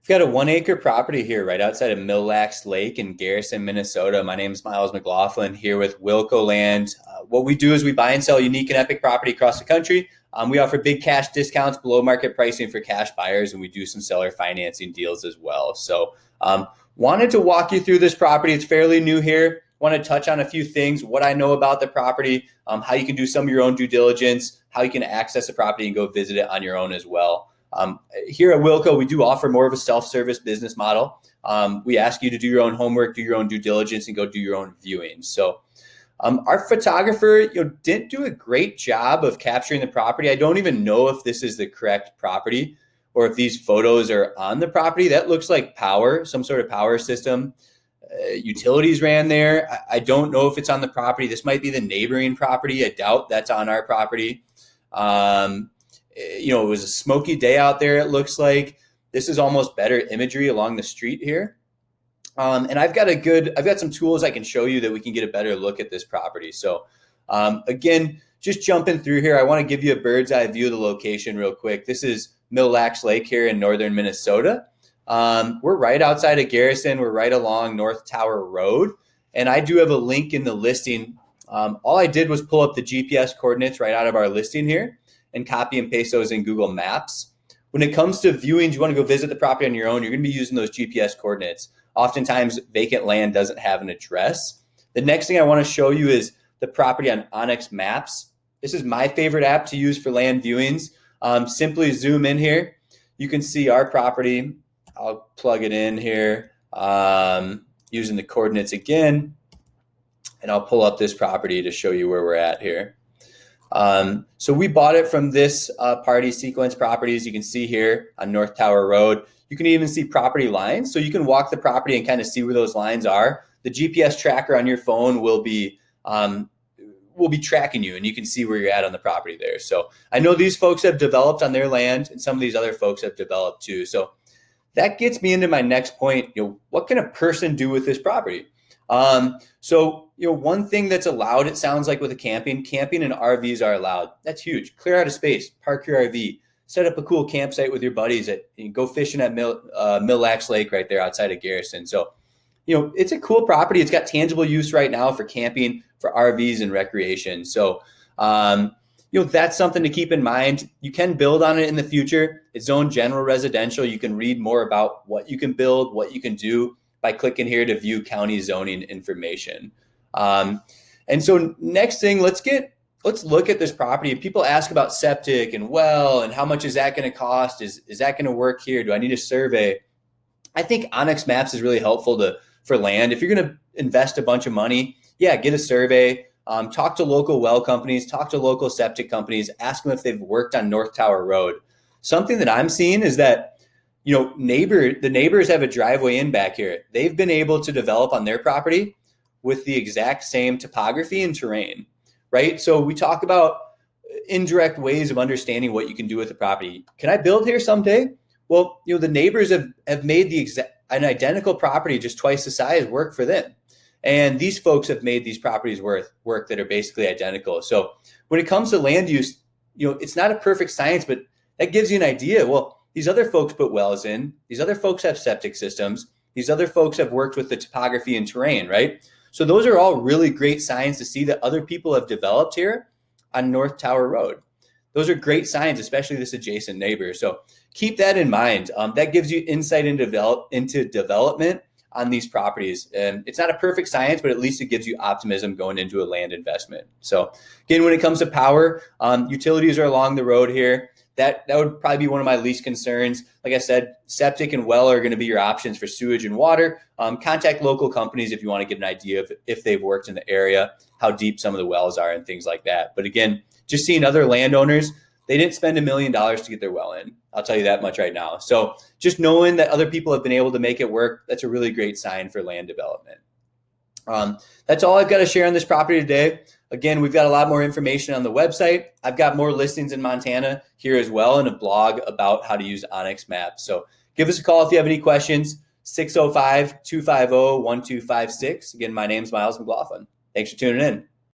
We've got a 1 acre property here right outside of Mille Lacs Lake in Garrison, Minnesota. My name is Miles McLaughlin here with Wilco Land. What we do is we buy and sell unique and epic property across the country. We offer big cash discounts, below market pricing for cash buyers, and we do some seller financing deals as well. So wanted to walk you through this property. It's fairly new here. Want to touch on a few things, what I know about the property, how you can do some of your own due diligence, how you can access the property and go visit it on your own as well. Here at Wilco, we do offer more of a self-service business model. We ask you to do your own homework, do your own due diligence, and go do your own viewings. So our photographer didn't do a great job of capturing the property. I don't even know if this is the correct property or if these photos are on the property. That looks like power, some sort of power system. Utilities ran there. I don't know if it's on the property. This might be the neighboring property. I doubt that's on our property. It was a smoky day out there. It looks like this is almost better imagery along the street here. And I've got some tools I can show you that we can get a better look at this property. So again, just jumping through here, I want to give you a bird's eye view of the location real quick. This is Mille Lacs Lake here in northern Minnesota. We're right outside of Garrison. We're right along North Tower Road. And I do have a link in the listing. All I did was pull up the GPS coordinates right out of our listing here and copy and paste those in Google Maps. When it comes to viewings, you want to go visit the property on your own, you're going to be using those GPS coordinates. Oftentimes, vacant land doesn't have an address. The next thing I want to show you is the property on Onyx Maps. This is my favorite app to use for land viewings. Simply zoom in here. You can see our property. I'll plug it in here using the coordinates again, and I'll pull up this property to show you where we're at here. So we bought it from this Party Sequence Properties. You can see here on North Tower Road. You can even see property lines. So you can walk the property and kind of see where those lines are. The GPS tracker on your phone will be tracking you, and you can see where you're at on the property there. So I know these folks have developed on their land, and some of these other folks have developed too. So that gets me into my next point. What can a person do with this property? One thing that's allowed, it sounds like, with a camping and RVs are allowed. That's huge. Clear out a space, park your RV, set up a cool campsite with your buddies, go fishing at Mille Lacs Lake right there outside of Garrison. So, it's a cool property. It's got tangible use right now for camping, for RVs and recreation. So, that's something to keep in mind. You can build on it in the future. It's zoned general residential. You can read more about what you can build, what you can do by clicking here to view county zoning information. And so next thing, let's look at this property. If people ask about septic and well, and how much is that going to cost? Is that going to work here? Do I need a survey? I think Onyx Maps is really helpful for land. If you're going to invest a bunch of money, get a survey, talk to local well companies, talk to local septic companies, ask them if they've worked on North Tower Road. Something that I'm seeing is that the neighbors have a driveway in back here. They've been able to develop on their property with the exact same topography and terrain, right? So we talk about indirect ways of understanding what you can do with the property. Can I build here someday? Well, the neighbors have made an identical property just twice the size work for them. And these folks have made these properties work that are basically identical. So when it comes to land use, it's not a perfect science, but that gives you an idea. Well, these other folks put wells in. These other folks have septic systems. These other folks have worked with the topography and terrain, right? So those are all really great signs to see that other people have developed here on North Tower Road. Those are great signs, especially this adjacent neighbor. So keep that in mind. That gives you insight into development on these properties. And it's not a perfect science, but at least it gives you optimism going into a land investment. So again, when it comes to power, utilities are along the road here. That would probably be one of my least concerns. Like I said, septic and well are going to be your options for sewage and water. Contact local companies if you want to get an idea of if they've worked in the area, how deep some of the wells are and things like that. But again, just seeing other landowners, they didn't spend $1 million to get their well in. I'll tell you that much right now. So just knowing that other people have been able to make it work, that's a really great sign for land development. That's all I've got to share on this property today. Again, we've got a lot more information on the website. I've got more listings in Montana here as well, and a blog about how to use Onyx Maps. So give us a call if you have any questions, 605-250-1256. Again, my name's Miles McLaughlin. Thanks for tuning in.